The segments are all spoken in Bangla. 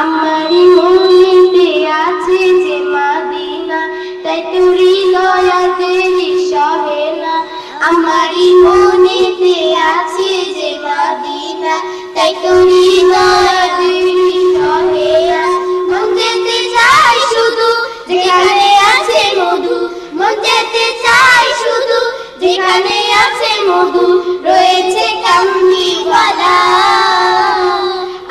আমারি মনেতে আছে যে মদিনা, তাই তো হৃদয়াতে সহে না। আমারি মনেতে আছে যে মদিনা, তাই তো হৃদয়াতে সহে না। মন যেতে চাই শুধু যেখানে আছে মধু, মন যেতে চাই শুধু যেখানে আছে মধু, রয়েছে কামলিওয়ালা।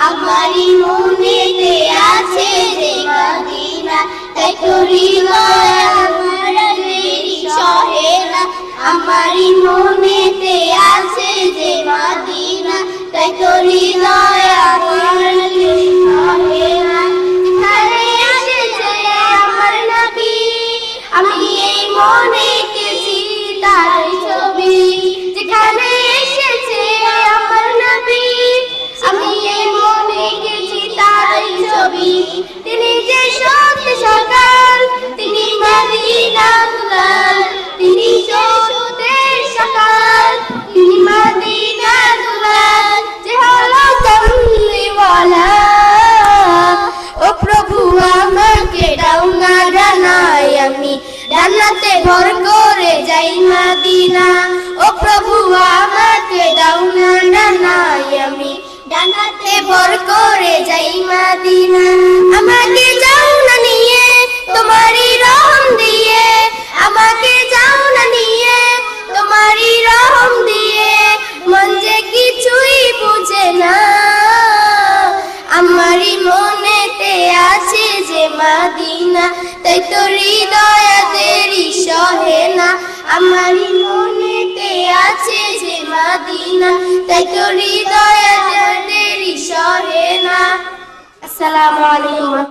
আমারি মনেতে আছে যে মদিনা, তাই তো হৃদয় আমার দেরি সহে না। আমারি মনেতে আছে যে মদিনা, তাই তো হৃদয় আমার দেরি সহে না। যেখানে এসেছে আমার নবী, আমি এই মনে এঁকেছি তার ছবি। যেখানে এসেছে আমার নবী, আমি এই মনে এঁকেছি তার ছবি। তিনি যে সত্য সকাল, তিনি মদিনা দুলাল, তিনি সত্যের সকাল, তিনি মদিনা দুলাল, যে হলো কামলিওয়ালা। ও প্রভু আমাকে দাও না ডানায়, আমি জান্নাতে ভর করে যাই মদিনা। ও প্রভু আমাকে দাও না ডানায়, আমি জান্নাতে ভর করে যাই মদিনা। আমাকে যাও না নিয়ে তোমারই রহম দিয়ে, আমাকে যাও না নিয়ে তোমারই রহম দিয়ে, মন যে কিছুই বুঝে না। আমারি মনেতে আছে যে মদিনা, তাই তো হৃদয়াতেরি সহে না। আমারি মনেতে আছে যে মদিনা, তাই তো হৃদয়াতেরি সহে না। আসসালামু আলাইকুম।